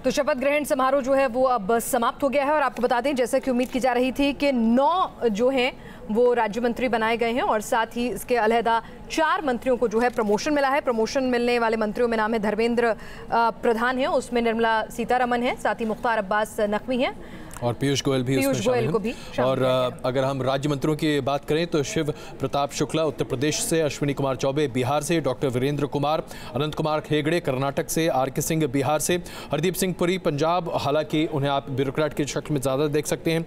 तो शपथ ग्रहण समारोह जो है वो अब समाप्त हो गया है और आपको बता दें जैसा कि उम्मीद की जा रही थी कि 9 जो हैं वो राज्य मंत्री बनाए गए हैं और साथ ही इसके अलहदा 4 मंत्रियों को जो है प्रमोशन मिला है। प्रमोशन मिलने वाले मंत्रियों में नाम है धर्मेंद्र प्रधान है, उसमें निर्मला सीतारमण है, साथ ही मुख्तार अब्बास नकवी हैं और पीयूष गोयल भी उसमें शामिल हैं। और अगर हम राज्य मंत्रियों की बात करें तो शिव प्रताप शुक्ला उत्तर प्रदेश से, अश्विनी कुमार चौबे बिहार से, डॉक्टर वीरेंद्र कुमार, अनंत कुमार हेगड़े कर्नाटक से, आर.के. सिंह बिहार से, हरदीप सिंह पुरी पंजाब, हालांकि उन्हें आप ब्यूरोक्रेट के शक्ल में ज़्यादा देख सकते हैं,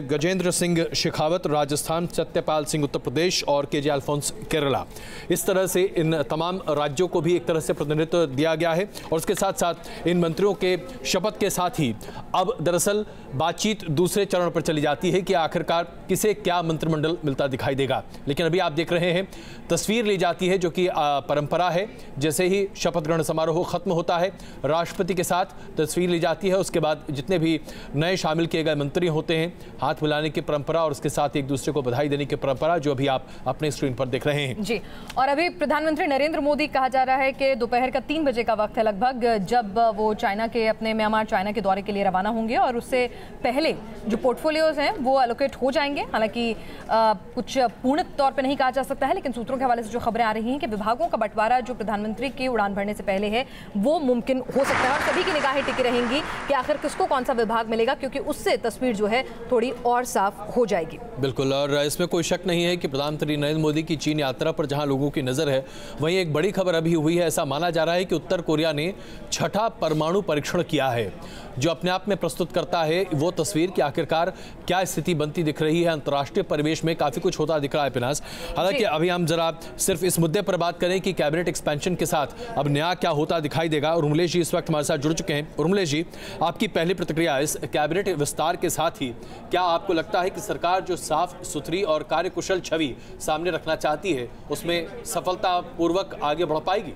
गजेंद्र सिंह शेखावत राजस्थान, सत्यपाल सिंह उत्तर प्रदेश और के.जे. अल्फोंस केरला। इस तरह से इन तमाम राज्यों को भी एक तरह से प्रतिनिधित्व दिया गया है और उसके साथ साथ इन मंत्रियों के शपथ के साथ ही अब दरअसल बातचीत दूसरे चरण पर चली जाती है कि आखिरकार किसे क्या मंत्रिमंडल मिलता दिखाई देगा। लेकिन अभी आप देख रहे हैं तस्वीर ली जाती है जो कि परंपरा है, जैसे ही शपथ ग्रहण समारोह खत्म होता है राष्ट्रपति के साथ तस्वीर ली जाती है, उसके बाद जितने भी नए शामिल किए गए मंत्री होते हैं हाथ मिलाने की परंपरा और उसके साथ एक दूसरे को बधाई देने की परंपरा जो अभी आप अपने स्क्रीन पर देख रहे हैं जी। और अभी प्रधानमंत्री नरेंद्र मोदी कहा जा रहा है कि दोपहर का 3 बजे का वक्त है लगभग, जब वो चाइना के अपने म्यांमार चाइना के दौरे के लिए रवाना होंगे और उससे पहले जो पोर्टफोलियोज हैं वो एलोकेट हो जाएंगे। हालांकि कुछ पूर्ण तौर पे नहीं कहा जा सकता है, लेकिन सूत्रों के हवाले से जो खबरें आ रही हैं कि विभागों का बंटवारा जो प्रधानमंत्री की उड़ान भरने से पहले है वो मुमकिन हो सकता है और सभी की निगाहें टिकी रहेंगी कि आखिर किसको कौन सा विभाग मिलेगा, क्योंकि उससे तस्वीर जो है थोड़ी और साफ हो जाएगी। बिल्कुल, और इसमें कोई शक नहीं है कि प्रधानमंत्री नरेंद्र मोदी की चीन यात्रा पर जहां लोगों की नजर है वहीं एक बड़ी खबर अभी हुई है। ऐसा माना जा रहा है कि उत्तर कोरिया ने 6ठा परमाणु परीक्षण किया है, जो अपने आप में प्रस्तुत करता है वो तस्वीर कि आखिरकार क्या स्थिति बनती दिख रही है। अंतर्राष्ट्रीय परिवेश में काफी कुछ होता दिख रहा है पिनास। हालांकि अभी हम जरा सिर्फ इस मुद्दे पर बात करें कि कैबिनेट एक्सपेंशन के साथ अब नया क्या होता दिखाई देगा। और उर्मिलेश जी इस वक्त हमारे साथ जुड़ चुके हैं। उर्मिलेश जी, आपकी पहली प्रतिक्रिया इस कैबिनेट विस्तार के साथ ही क्या आपको लगता है कि सरकार जो साफ सुथरी और कार्यकुशल छवि सामने रखना चाहती है उसमें सफलतापूर्वक आगे बढ़ पाएगी?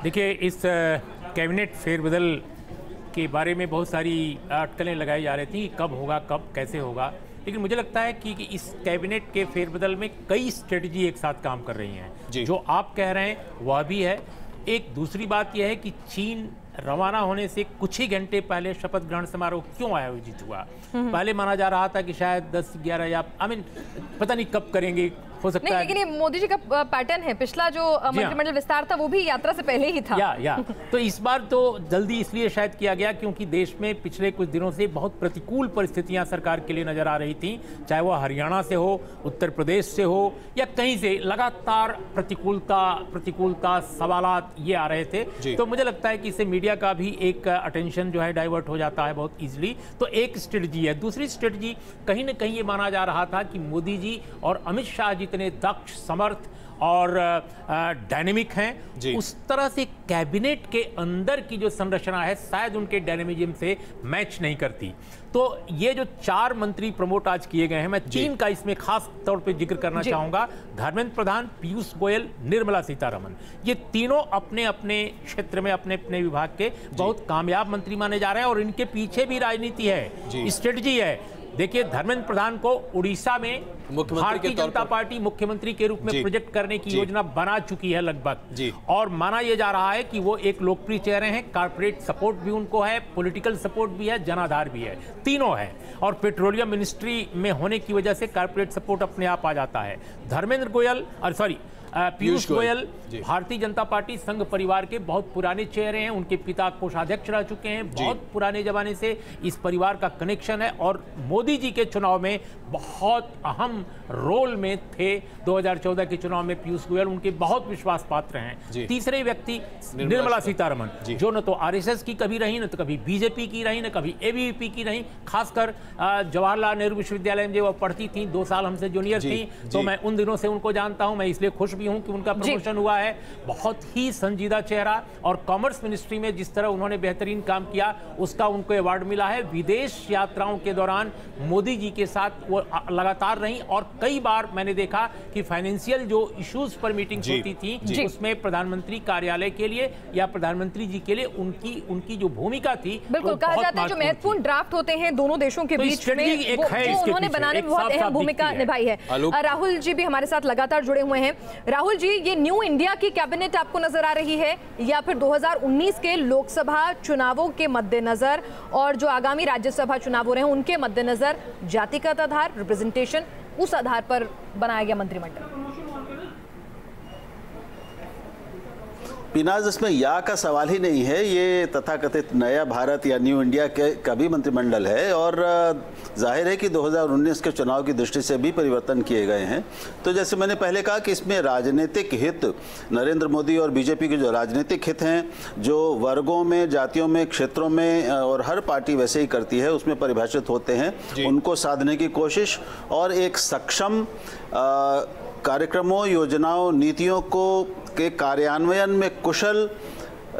देखिए, इस कैबिनेट फेरबदल के बारे में बहुत सारी अटकलें लगाई जा रही थी, कब होगा, कब कैसे होगा, लेकिन मुझे लगता है कि इस कैबिनेट के फेरबदल में कई स्ट्रेटजी एक साथ काम कर रही हैं। जो आप कह रहे हैं वह भी है। एक दूसरी बात यह है कि चीन रवाना होने से कुछ ही घंटे पहले शपथ ग्रहण समारोह क्यों आयोजित हुआ। पहले माना जा रहा था कि शायद 10-11 या पता नहीं कब करेंगे, हो सकता है। लेकिन ये मोदी जी का पैटर्न है, पिछला जो मंत्रिमंडल विस्तार था वो भी यात्रा से पहले ही था। तो इस बार तो जल्दी इसलिए शायद किया गया क्योंकि देश में पिछले कुछ दिनों से बहुत प्रतिकूल परिस्थितियां सरकार के लिए नजर आ रही थी, चाहे वह हरियाणा से हो, उत्तर प्रदेश से हो या कहीं से, लगातार प्रतिकूलता सवालात ये आ रहे थे। तो मुझे लगता है कि इससे मीडिया का भी एक अटेंशन जो है डाइवर्ट हो जाता है बहुत इजीली। तो एक स्ट्रेटजी है। दूसरी स्ट्रेटजी कहीं ना कहीं ये माना जा रहा था कि मोदी जी और अमित शाह जितने दक्ष, समर्थ और डायनेमिक हैं, उस तरह से कैबिनेट के अंदर की जो संरचना है शायद उनके डायनेमिज्म से मैच नहीं करती। तो ये जो 4 मंत्री प्रमोट आज किए गए हैं, मैं 3 का इसमें खास तौर पे जिक्र करना चाहूंगा। धर्मेंद्र प्रधान, पीयूष गोयल, निर्मला सीतारमण, ये तीनों अपने अपने क्षेत्र में अपने अपने विभाग के बहुत कामयाब मंत्री माने जा रहे हैं और इनके पीछे भी राजनीति है, स्ट्रेटजी है। देखिए, धर्मेंद्र प्रधान को उड़ीसा में भारतीय जनता पार्टी मुख्यमंत्री के रूप में प्रोजेक्ट करने की योजना बना चुकी है लगभग, और माना यह जा रहा है कि वो एक लोकप्रिय चेहरे हैं। कारपोरेट सपोर्ट भी उनको है, पॉलिटिकल सपोर्ट भी है, जनाधार भी है, तीनों है। और पेट्रोलियम मिनिस्ट्री में होने की वजह से कारपोरेट सपोर्ट अपने आप आ जाता है। पीयूष गोयल भारतीय जनता पार्टी संघ परिवार के बहुत पुराने चेहरे हैं, उनके पिता कोषाध्यक्ष रह चुके हैं, बहुत पुराने जमाने से इस परिवार का कनेक्शन है और मोदी जी के चुनाव में बहुत अहम रोल में थे। 2014 के चुनाव में पीयूष गोयल उनके बहुत विश्वास पात्र हैं। तीसरे व्यक्ति निर्मला सीतारमण, जो न तो आरएसएस की कभी रही, न तो कभी बीजेपी की रही, न कभी एबीवीपी की रही। खासकर जवाहरलाल नेहरू विश्वविद्यालय में जब वो पढ़ती थी, 2 साल हमसे जूनियर थी, तो मैं उन दिनों से उनको जानता हूं। मैं इसलिए खुश भी हूं कि उनका प्रमोशन हुआ है। बहुत ही संजीदा चेहरा, और कॉमर्स मिनिस्ट्री में जिस तरह उन्होंने बेहतरीन काम किया उसका उनको अवार्ड मिला है। विदेश यात्राओं के दौरान मोदी जी के साथ वो लगातार रही और कई बार मैंने देखा कि फाइनेंशियल जो इश्यूज पर मीटिंग होती थी उसमें प्रधानमंत्री कार्यालय के लिए या प्रधानमंत्री जी के लिए उनकी जो भूमिका थी, बिल्कुल कहा जाता है जो महत्वपूर्ण ड्राफ्ट होते हैं दोनों देशों के बीच में, वो उन्होंने बनाने में बहुत अहम भूमिका निभाई है। राहुल जी भी हमारे साथ लगातार जुड़े हुए हैं। राहुल जी, ये न्यू इंडिया की कैबिनेट आपको नजर आ रही है या फिर 2019 के लोकसभा चुनावों के मद्देनजर और जो आगामी राज्यसभा चुनाव हो रहे हैं उनके मद्देनजर जातिगत आधार, रिप्रेजेंटेशन, उस आधार पर बनाया गया मंत्रिमंडल? पिनाज, इसमें या का सवाल ही नहीं है। ये तथाकथित नया भारत या न्यू इंडिया के का भी मंत्रिमंडल है और जाहिर है कि 2019 के चुनाव की दृष्टि से भी परिवर्तन किए गए हैं। तो जैसे मैंने पहले कहा कि इसमें राजनीतिक हित, नरेंद्र मोदी और बीजेपी के जो राजनीतिक हित हैं, जो वर्गों में, जातियों में, क्षेत्रों में, और हर पार्टी वैसे ही करती है, उसमें परिभाषित होते हैं, उनको साधने की कोशिश और एक सक्षम कार्यक्रमों, योजनाओं, नीतियों के कार्यान्वयन में कुशल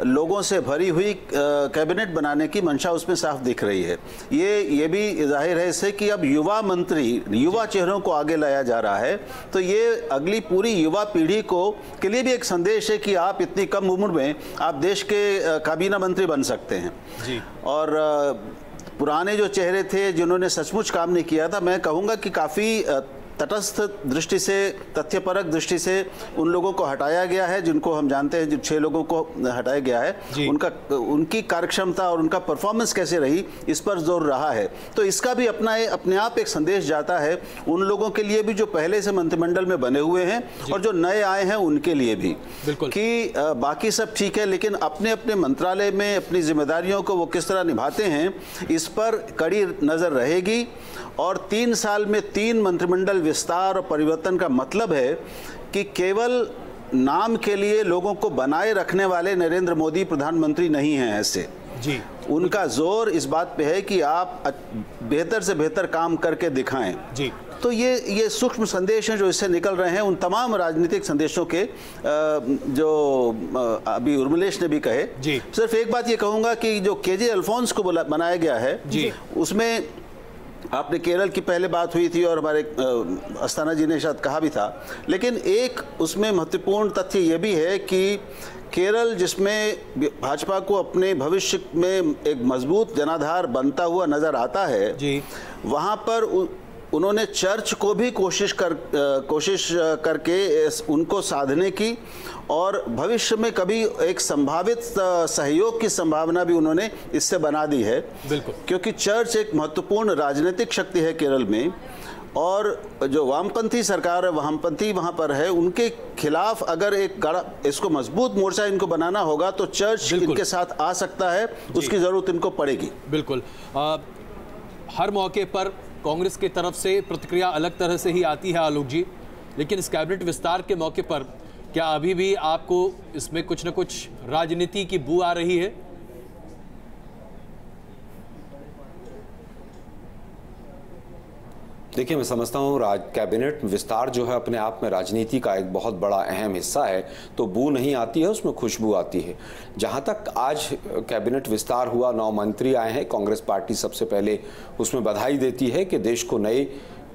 लोगों से भरी हुई कैबिनेट बनाने की मंशा उसमें साफ दिख रही है। ये भी जाहिर है इससे कि अब युवा मंत्री, युवा चेहरों को आगे लाया जा रहा है, तो ये अगली पूरी युवा पीढ़ी के लिए भी एक संदेश है कि आप इतनी कम उम्र में आप देश के काबीना मंत्री बन सकते हैं जी। और पुराने जो चेहरे थे जिन्होंने सचमुच काम नहीं किया था, मैं कहूँगा कि काफ़ी तटस्थ दृष्टि से, तथ्यपरक दृष्टि से उन लोगों को हटाया गया है, जिनको हम जानते हैं, जिन 6 लोगों को हटाया गया है, उनकी कार्यक्षमता और उनका परफॉर्मेंस कैसे रही, इस पर जोर रहा है। तो इसका भी अपने आप एक संदेश जाता है उन लोगों के लिए भी जो पहले से मंत्रिमंडल में बने हुए हैं और जो नए आए हैं उनके लिए भी, कि बाकी सब ठीक है लेकिन अपने अपने मंत्रालय में अपनी जिम्मेदारियों को वो किस तरह निभाते हैं, इस पर कड़ी नज़र रहेगी। और 3 साल में 3 मंत्रिमंडल विस्तार और परिवर्तन का मतलब है कि केवल नाम के लिए लोगों को बनाए रखने वाले नरेंद्र मोदी प्रधानमंत्री नहीं हैं ऐसे जी। उनका जोर इस बात पे है कि आप बेहतर से बेहतर काम करके दिखाएं जी। तो ये सूक्ष्म संदेश हैं जो इससे निकल रहे हैं, उन तमाम राजनीतिक संदेशों के जो अभी उर्मिलेश ने भी कहे जी। सिर्फ एक बात ये कहूँगा कि जो केजे अल्फोंस को बनाया गया है जी, उसमें आपने केरल की पहले बात हुई थी और हमारे अस्थाना जी ने शायद कहा भी था, लेकिन एक उसमें महत्वपूर्ण तथ्य ये भी है कि केरल, जिसमें भाजपा को अपने भविष्य में एक मजबूत जनाधार बनता हुआ नज़र आता है जी, वहाँ पर उन्होंने चर्च को भी कोशिश करके उनको साधने की और भविष्य में कभी एक संभावित सहयोग की संभावना भी उन्होंने इससे बना दी है। बिल्कुल, क्योंकि चर्च एक महत्वपूर्ण राजनीतिक शक्ति है केरल में और जो वामपंथी सरकार है, वामपंथी वहाँ पर है, उनके खिलाफ अगर इसको मजबूत मोर्चा इनको बनाना होगा तो चर्च इनके साथ आ सकता है, उसकी ज़रूरत इनको पड़ेगी। बिल्कुल, हर मौके पर कांग्रेस की तरफ से प्रतिक्रिया अलग तरह से ही आती है आलोक जी, लेकिन इस कैबिनेट विस्तार के मौके पर क्या अभी भी आपको इसमें कुछ न कुछ राजनीति की बू आ रही है? देखिए, मैं समझता हूँ कैबिनेट विस्तार जो है अपने आप में राजनीति का एक बहुत बड़ा अहम हिस्सा है, तो बू नहीं आती है, उसमें खुशबू आती है। जहाँ तक आज कैबिनेट विस्तार हुआ, 9 मंत्री आए हैं, कांग्रेस पार्टी सबसे पहले उसमें बधाई देती है कि देश को नए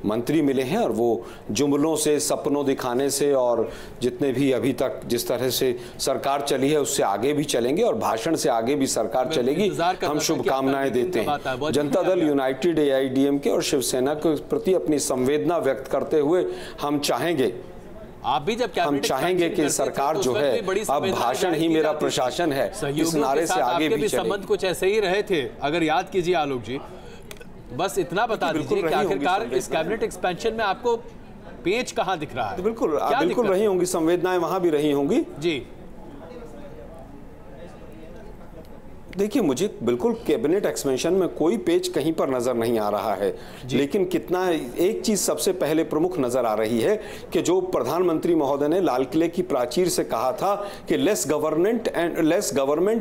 मंत्री मिले हैं और वो जुमलों से, सपनों दिखाने से और जितने भी अभी तक जिस तरह से सरकार चली है उससे आगे भी चलेंगे और भाषण से आगे भी सरकार चलेगी, हम शुभकामनाएं देते हैं। जनता दल यूनाइटेड, AIADMK और शिवसेना के प्रति अपनी संवेदना व्यक्त करते हुए हम चाहेंगे कि सरकार जो है अब भाषण ही मेरा प्रशासन है, इस नारे से आगे भी चले। संबंध कुछ ऐसे ही रहे थे, अगर याद कीजिए आलोक जी, बस इतना बता दीजिए कि आखिरकार इस कैबिनेट एक्सपेंशन में आपको पेच कहां दिख रहा है? बिल्कुल रही होंगी संवेदनाएं, वहां भी रही होंगी जी। देखिए, मुझे बिल्कुल कैबिनेट एक्सपेंशन में कोई पेच कहीं पर नजर नहीं आ रहा है, लेकिन कितना एक चीज सबसे पहले प्रमुख नजर आ रही है कि जो प्रधानमंत्री महोदय ने लाल किले की प्राचीर से कहा था कि less government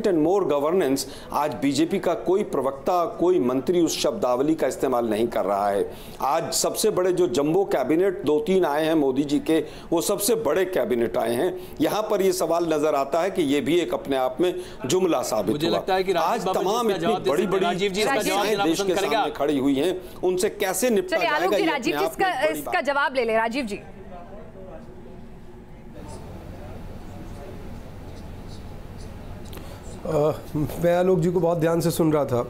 and more governance, आज बीजेपी का कोई प्रवक्ता, कोई मंत्री उस शब्दावली का इस्तेमाल नहीं कर रहा है। आज सबसे बड़े जो जंबो कैबिनेट 2-3 आए हैं मोदी जी के, वो सबसे बड़े कैबिनेट आए हैं। यहां पर यह सवाल नजर आता है कि यह भी एक अपने आप में जुमला साबित हुआ। आज तमाम इतनी बड़ी बड़ी समस्याएं देश के सामने खड़ी हुई हैं, उनसे कैसे निपटा जाएगा? राजीव जी इसका जवाब ले ले। राजीव जी, मैं आलोक जी को बहुत ध्यान से सुन रहा था।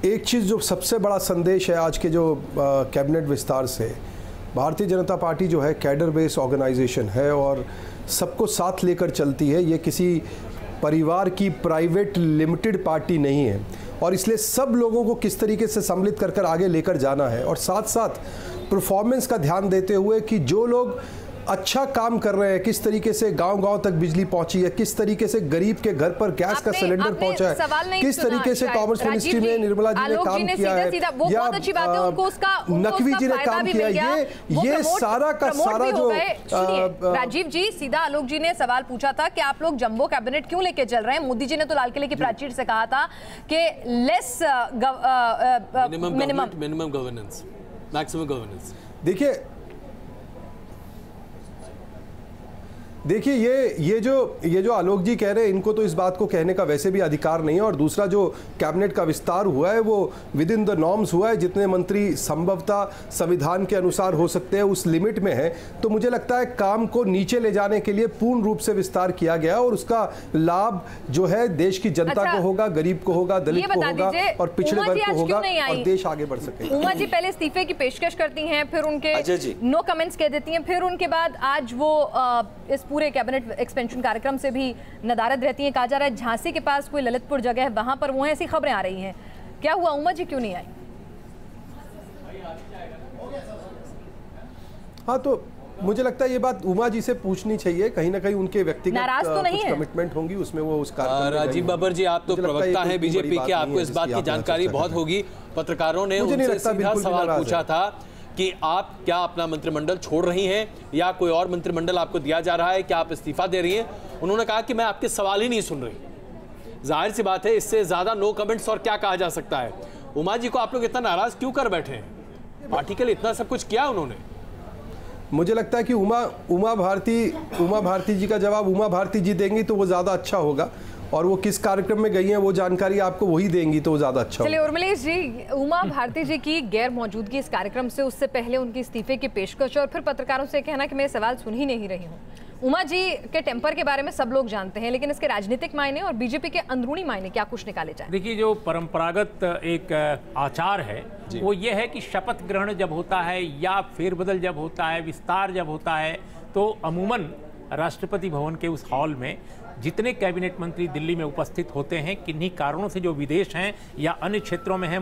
एक चीज़ जो सबसे बड़ा संदेश है आज के जो कैबिनेट विस्तार से, भारतीय जनता पार्टी जो है कैडर बेस ऑर्गेनाइजेशन है और सबको साथ लेकर चलती है। ये किसी परिवार की प्राइवेट लिमिटेड पार्टी नहीं है और इसलिए सब लोगों को किस तरीके से सम्मिलित कर कर आगे लेकर जाना है और साथ साथ परफॉर्मेंस का ध्यान देते हुए कि जो लोग अच्छा काम कर रहे हैं, किस तरीके से गांव-गांव तक बिजली पहुंची है, किस तरीके से गरीब के घर पर गैस का सिलेंडर पहुंचा है, किस तरीके से कॉमर्स मिनिस्ट्री में निर्मला जी ने काम किया है या नकवी जी ने काम किया है, ये सारा का सारा जो राजीव जी, सीधा आलोक जी ने सवाल पूछा था कि आप लोग जंबो कैबिनेट क्यों लेके चल रहे हैं। मोदी जी ने तो लाल किले की प्राचीर से कहा था कि less minimum governance, maximum governance. देखिए ये जो आलोक जी कह रहे हैं, इनको तो इस बात को कहने का वैसे भी अधिकार नहीं है। और दूसरा जो कैबिनेट का विस्तार हुआ है वो विद इन द नॉर्म्स हुआ है, जितने मंत्री संभवतः संविधान के अनुसार हो सकते हैं उस लिमिट में है। तो मुझे लगता है काम को नीचे ले जाने के लिए पूर्ण रूप से विस्तार किया गया और उसका लाभ जो है देश की जनता को होगा, गरीब को होगा, दलित को होगा और पिछड़े वर्ग को होगा और देश आगे बढ़ सके। उमा जी पहले इस्तीफे की पेशकश करती हैं, फिर उनके नो कमेंट्स कह देती हैं, फिर उनके बाद आज वो इस पूरे कैबिनेट एक्सपेंशन कार्यक्रम से भी नदारद रहती हैं। कहा जा रहा है झांसी के पास कोई ललितपुर जगह है, वहां पर वो हैं, ऐसी खबरें आ रही हैं। क्या हुआ, उमा जी क्यों नहीं आई? हाँ, तो मुझे लगता है ये बात उमा जी से पूछनी चाहिए। कहीं ना कहीं उनके व्यक्तिगत तो कुछ कमिटमेंट होंगी उसमें, वो उस कार्यक्रम। राजीव बब्बर जी, आप तो प्रवक्ता हैं बीजेपी के, आपको इस बात की जानकारी बहुत होगी। पत्रकारों ने उनसे सीधा सवाल पूछा था कि आप क्या अपना मंत्रिमंडल छोड़ रही हैं या कोई और मंत्रिमंडल आपको दिया जा रहा है, क्या आप इस्तीफा दे रही हैं? उन्होंने कहा कि मैं आपके सवाल ही नहीं सुन रही। जाहिर सी बात है, इससे ज्यादा नो कमेंट्स और क्या कहा जा सकता है। उमा जी को आप लोग इतना नाराज क्यों कर बैठे हैं? पार्टी के लिए इतना सब कुछ किया उन्होंने। मुझे लगता है कि उमा भारती जी का जवाब उमा भारती जी देंगी तो वो ज्यादा अच्छा होगा, और वो किस कार्यक्रम में गई हैं वो जानकारी आपको वही देंगी तो वो ज्यादा अच्छा होगा। चलिए उर्मिलेश जी, उमा भारती जी की गैर मौजूदगी इस कार्यक्रम से, उससे पहले उनकी इस्तीफे की पेशकश और फिर पत्रकारों से कहना कि मैं सवाल सुन ही नहीं रही हूँ। उमा जी के टेम्पर के बारे में सब लोग जानते हैं, लेकिन इसके राजनीतिक मायने और बीजेपी के अंदरूनी मायने क्या कुछ निकाले जाए? देखिए, जो परंपरागत एक आचार है वो ये है कि शपथ ग्रहण जब होता है या फेरबदल जब होता है, विस्तार जब होता है, तो अमूमन राष्ट्रपति भवन के उस हॉल में जितने कैबिनेट मंत्री दिल्ली में उपस्थित होते हैं, किन्हीं कारणों से जो विदेश हैं या अन्य क्षेत्रों में हैं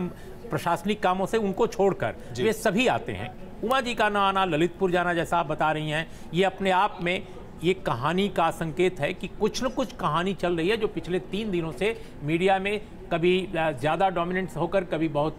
प्रशासनिक कामों से, उनको छोड़कर वे सभी आते हैं। उमा जी का ना आना, ललितपुर जाना, जैसा आप बता रही हैं, ये अपने आप में ये कहानी का संकेत है कि कुछ न कुछ कहानी चल रही है जो पिछले 3 दिनों से मीडिया में कभी ज़्यादा डोमिनेंस होकर, कभी बहुत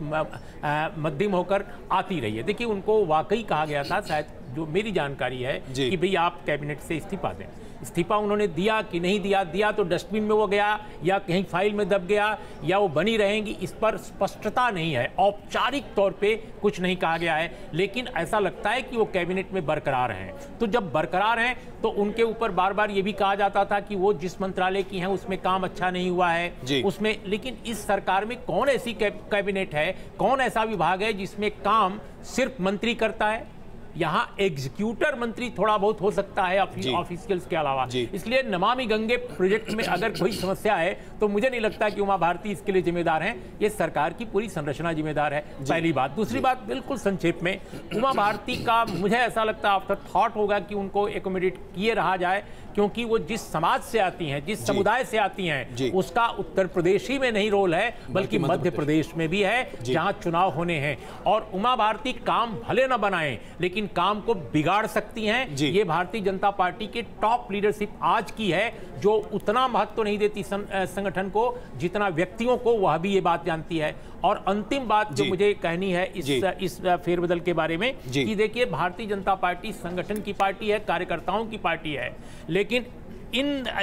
मध्यम होकर आती रही है। देखिए, उनको वाकई कहा गया था, शायद जो मेरी जानकारी है, कि भाई आप कैबिनेट से इस्तीफा दें। इस्तीफा उन्होंने दिया कि नहीं दिया तो डस्टबिन में वो गया या कहीं फाइल में दब गया या वो बनी रहेंगी, इस पर स्पष्टता नहीं है। औपचारिक तौर पे कुछ नहीं कहा गया है, लेकिन ऐसा लगता है कि वो कैबिनेट में बरकरार हैं। तो जब बरकरार हैं तो उनके ऊपर बार बार ये भी कहा जाता था कि वो जिस मंत्रालय की हैं उसमें काम अच्छा नहीं हुआ है उसमें। लेकिन इस सरकार में कौन ऐसी कैबिनेट है, कौन ऐसा विभाग है जिसमें काम सिर्फ मंत्री करता है? यहाँ एग्जीक्यूटर मंत्री थोड़ा बहुत हो सकता है ऑफिशियल्स के अलावा। इसलिए नमामि गंगे प्रोजेक्ट में अगर कोई समस्या है तो मुझे नहीं लगता कि उमा भारती इसके लिए जिम्मेदार हैं, ये सरकार की पूरी संरचना जिम्मेदार है। पहली बात। दूसरी बात, बिल्कुल संक्षेप में, उमा भारती का मुझे ऐसा लगता है आफ्टर थॉट होगा कि उनको एकोमोडेट किए रहा जाए, क्योंकि वो जिस समाज से आती हैं, जिस समुदाय से आती हैं, उसका उत्तर प्रदेश ही में नहीं रोल है बल्कि मध्य प्रदेश में भी है, जहां चुनाव होने हैं। और उमा भारती काम भले न बनाएं लेकिन काम को बिगाड़ सकती हैं। ये भारतीय जनता पार्टी के टॉप लीडरशिप आज की है, जो उतना महत्व नहीं देती संगठन को जितना व्यक्तियों को, वह भी ये बात जानती है। और अंतिम बात जो मुझे कहनी है इस फेरबदल के बारे में, कि देखिए, भारतीय जनता पार्टी संगठन की पार्टी है, कार्यकर्ताओं की पार्टी है, लेकिन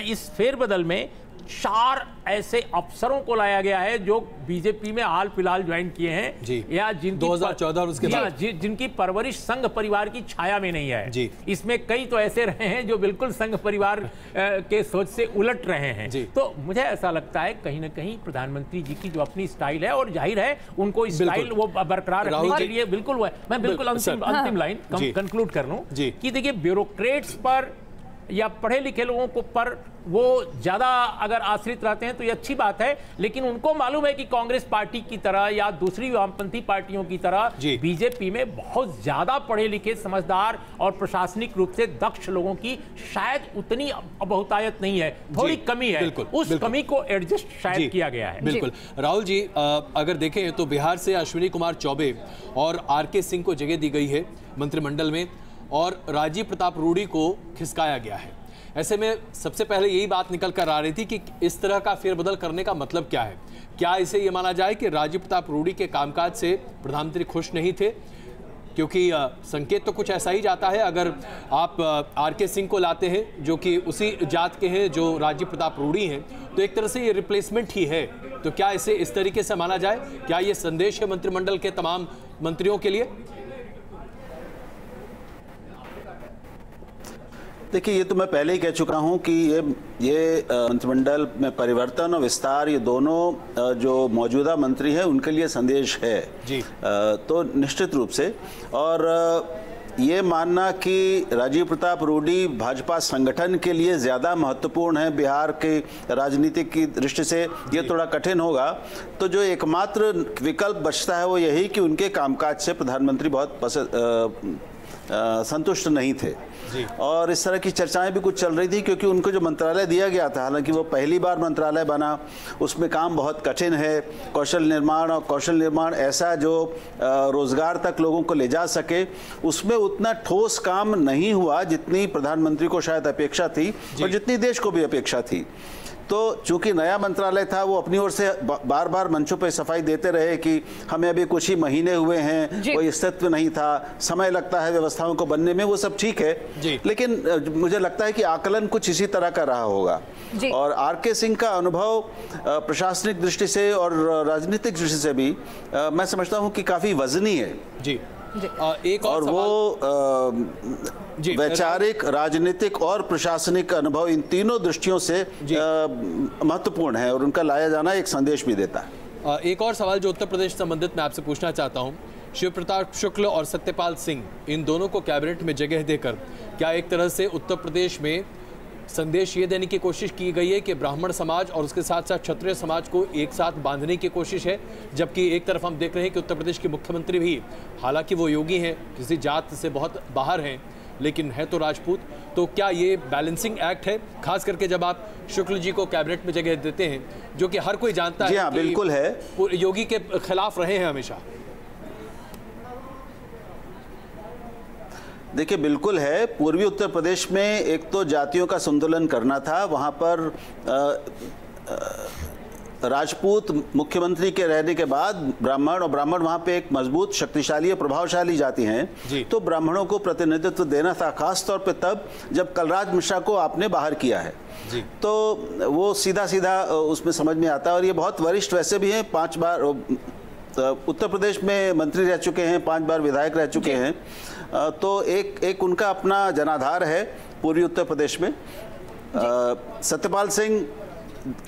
इस फेरबदल में 4 ऐसे अफसरों को लाया गया है जो बीजेपी में हाल फिलहाल ज्वाइन किए हैं या जिनकी 2014 और उसके बाद जिनकी परवरिश संघ परिवार की छाया में नहीं है। इसमें कई तो ऐसे रहे हैं जो बिल्कुल संघ परिवार के सोच से उलट रहे हैं। तो मुझे ऐसा लगता है कहीं ना कहीं प्रधानमंत्री जी की जो अपनी स्टाइल है, और जाहिर है उनको स्टाइल वो बरकरार रखने के लिए बिल्कुल, मैं बिल्कुल अंतिम लाइन कंक्लूड कर लूं कि देखिए, ब्यूरोक्रेट्स पर या पढ़े लिखे लोगों को पर वो ज्यादा अगर आश्रित रहते हैं तो ये अच्छी बात है, लेकिन उनको मालूम है कि कांग्रेस पार्टी की तरह या दूसरी वामपंथी पार्टियों की तरह बीजेपी में बहुत ज्यादा पढ़े लिखे, समझदार और प्रशासनिक रूप से दक्ष लोगों की शायद उतनी बहुतायत नहीं है, थोड़ी कमी है। उस कमी को एडजस्ट शायद किया गया है। बिल्कुल राहुल जी, अगर देखें तो बिहार से अश्विनी कुमार चौबे और आरके सिंह को जगह दी गई है मंत्रिमंडल में और राजीव प्रताप रूडी को खिसकाया गया है। ऐसे में सबसे पहले यही बात निकल कर आ रही थी कि इस तरह का फेरबदल करने का मतलब क्या है? क्या इसे ये माना जाए कि राजीव प्रताप रूडी के कामकाज से प्रधानमंत्री खुश नहीं थे? क्योंकि संकेत तो कुछ ऐसा ही जाता है, अगर आप आरके सिंह को लाते हैं जो कि उसी जात के हैं जो राजीव प्रताप रूडी हैं, तो एक तरह से ये रिप्लेसमेंट ही है। तो क्या इसे इस तरीके से माना जाए? क्या ये संदेश है मंत्रिमंडल के तमाम मंत्रियों के लिए? देखिए, ये तो मैं पहले ही कह चुका हूं कि ये मंत्रिमंडल में परिवर्तन और विस्तार, ये दोनों जो मौजूदा मंत्री हैं उनके लिए संदेश है जी। तो निश्चित रूप से, और ये मानना कि राजीव प्रताप रूडी भाजपा संगठन के लिए ज़्यादा महत्वपूर्ण है बिहार के राजनीति की दृष्टि से, ये थोड़ा कठिन होगा। तो जो एकमात्र विकल्प बचता है वो यही कि उनके कामकाज से प्रधानमंत्री बहुत संतुष्ट नहीं थे और इस तरह की चर्चाएं भी कुछ चल रही थी, क्योंकि उनको जो मंत्रालय दिया गया था, हालांकि वो पहली बार मंत्रालय बना, उसमें काम बहुत कठिन है, कौशल निर्माण ऐसा जो रोजगार तक लोगों को ले जा सके, उसमें उतना ठोस काम नहीं हुआ जितनी प्रधानमंत्री को शायद अपेक्षा थी और जितनी देश को भी अपेक्षा थी। तो चूंकि नया मंत्रालय था, वो अपनी ओर से बार बार मंचों पर सफाई देते रहे कि हमें अभी कुछ ही महीने हुए हैं, कोई अस्तित्व नहीं था, समय लगता है व्यवस्थाओं को बनने में, वो सब ठीक है, लेकिन मुझे लगता है कि आकलन कुछ इसी तरह का रहा होगा। और आरके सिंह का अनुभव प्रशासनिक दृष्टि से और राजनीतिक दृष्टि से भी मैं समझता हूँ कि काफी वजनी है जी। एक और वो वैचारिक, राजनीतिक और प्रशासनिक अनुभव, इन तीनों दृष्टियों से महत्वपूर्ण है और उनका लाया जाना एक संदेश भी देता है। एक और सवाल जो उत्तर प्रदेश संबंधित मैं आपसे पूछना चाहता हूं, शिव प्रताप शुक्ल और सत्यपाल सिंह, इन दोनों को कैबिनेट में जगह देकर क्या एक तरह से उत्तर प्रदेश में संदेश ये देने की कोशिश की गई है कि ब्राह्मण समाज और उसके साथ साथ क्षत्रिय समाज को एक साथ बांधने की कोशिश है? जबकि एक तरफ हम देख रहे हैं कि उत्तर प्रदेश के मुख्यमंत्री भी, हालांकि वो योगी हैं, किसी जात से बहुत बाहर हैं, लेकिन है तो राजपूत। तो क्या ये बैलेंसिंग एक्ट है, खास करके जब आप शुक्ल जी को कैबिनेट में जगह देते हैं, जो कि हर कोई जानता है कि बिल्कुल है, योगी के खिलाफ रहे हैं हमेशा? देखिए, बिल्कुल है। पूर्वी उत्तर प्रदेश में एक तो जातियों का संतुलन करना था, वहाँ पर राजपूत मुख्यमंत्री के रहने के बाद ब्राह्मण, और ब्राह्मण वहाँ पे एक मजबूत, शक्तिशाली और प्रभावशाली जाति हैं, तो ब्राह्मणों को प्रतिनिधित्व देना था, खास तौर पे तब जब कलराज मिश्रा को आपने बाहर किया है। तो वो सीधा सीधा उसमें समझ में आता है। और ये बहुत वरिष्ठ वैसे भी हैं, 5 बार उत्तर प्रदेश में मंत्री रह चुके हैं, 5 बार विधायक रह चुके हैं, तो एक उनका अपना जनाधार है पूर्वी उत्तर प्रदेश में। सत्यपाल सिंह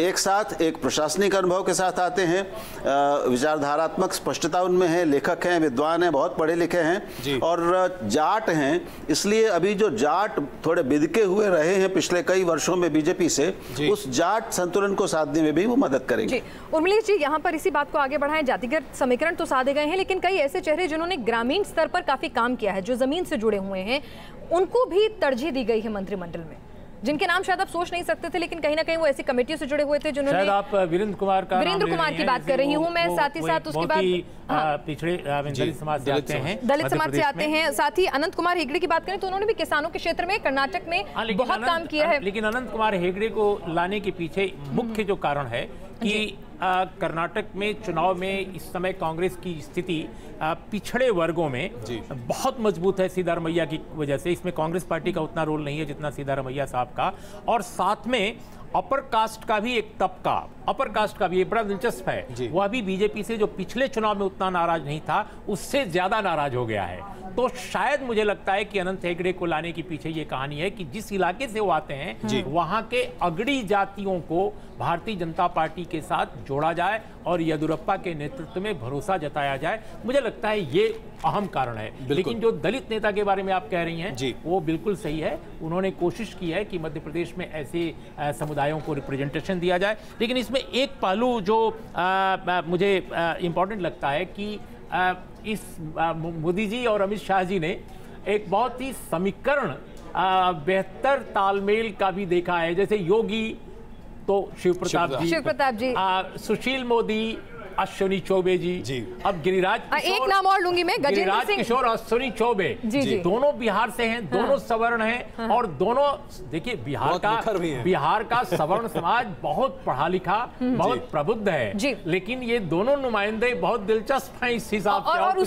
एक साथ एक प्रशासनिक अनुभव के साथ आते हैं, विचारधारात्मक स्पष्टता उनमें है, लेखक हैं, विद्वान हैं, बहुत पढ़े लिखे हैं और जाट हैं। इसलिए अभी जो जाट थोड़े बिदके हुए रहे हैं पिछले कई वर्षों में बीजेपी से, उस जाट संतुलन को साधने में भी वो मदद करेंगे। उर्मिला जी, यहाँ पर इसी बात को आगे बढ़ाएं, जातिगत समीकरण तो साधे गए हैं, लेकिन कई ऐसे चेहरे जिन्होंने ग्रामीण स्तर पर काफी काम किया है, जो जमीन से जुड़े हुए हैं, उनको भी तरजीह दी गई है मंत्रिमंडल में, जिनके नाम शायद आप सोच नहीं सकते थे, लेकिन कहीं ना कहीं वो ऐसी कमेटियों से जुड़े हुए थे जिन्होंने, शायद आप वीरेंद्र कुमार की बात कर रही हूँ मैं, साथ ही साथ उसके बाद पिछड़े दलित समाज से आते हैं, दलित समाज से आते हैं। साथ ही अनंत कुमार हेगड़े की बात करें तो उन्होंने भी किसानों के क्षेत्र में कर्नाटक में बहुत काम किया है। लेकिन अनंत कुमार हेगड़े को लाने के पीछे मुख्य जो कारण है कि कर्नाटक में चुनाव में इस समय कांग्रेस की स्थिति पिछड़े वर्गों में बहुत मजबूत है सिद्धारमैया की वजह से। इसमें कांग्रेस पार्टी का उतना रोल नहीं है जितना सिद्धारमैया साहब का, और साथ में अपर कास्ट का भी एक तबका, अपर कास्ट का भी ये बड़ा दिलचस्प है, वह भी बीजेपी से जो पिछले चुनाव में उतना नाराज नहीं था, उससे ज्यादा नाराज हो गया है। तो शायद मुझे लगता है कि अनंत हेगड़े को लाने के पीछे ये कहानी है कि जिस इलाके से वो आते हैं वहां के अगड़ी जातियों को भारतीय जनता पार्टी के साथ जोड़ा जाए और येदियुरप्पा के नेतृत्व में भरोसा जताया जाए। मुझे लगता है ये अहम कारण है। लेकिन जो दलित नेता के बारे में आप कह रही हैं वो बिल्कुल सही है। उन्होंने कोशिश की है कि मध्य प्रदेश में ऐसे समुदायों को रिप्रेजेंटेशन दिया जाए। लेकिन इसमें एक पहलू जो मुझे इंपॉर्टेंट लगता है कि इस मोदी जी और अमित शाह जी ने एक बहुत ही समीकरण बेहतर तालमेल का भी देखा है। जैसे योगी तो शिव प्रताप जी, सुशील मोदी, अश्विनी चौबे जी। अब गिरिराज एक नाम और लूंगी मैं, गिरिराज किशोर और अश्विनी चौबे जी दोनों बिहार से हैं, दोनों सवर्ण हैं और दोनों देखिए बिहार का सवर्ण समाज बहुत पढ़ा लिखा, बहुत प्रबुद्ध है। लेकिन ये दोनों नुमाइंदे बहुत दिलचस्प हैं इस हिसाब से। और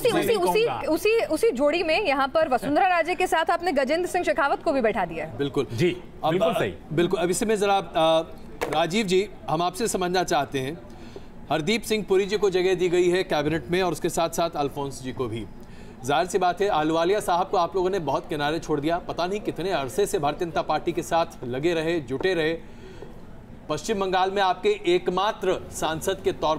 उसी जोड़ी में यहाँ पर वसुंधरा राजे के साथ आपने गजेंद्र सिंह शेखावत को भी बैठा दिया है। बिल्कुल जी, बिल्कुल सही। बिल्कुल। अब इसमें जरा राजीव जी, हम आपसे समझना चाहते हैं, हरदीप सिंह पुरी जी को जगह दी गई है कैबिनेट में और उसके साथ साथ अल्फोंस जी को भी। जाहिर सी बात है अहलुवालिया साहब को आप लोगों ने बहुत किनारे छोड़ दिया। पता नहीं कितने अरसे से भारतीय जनता पार्टी के साथ लगे रहे, जुटे रहे। पश्चिम बंगाल में आपके एकमात्र सांसद के तौर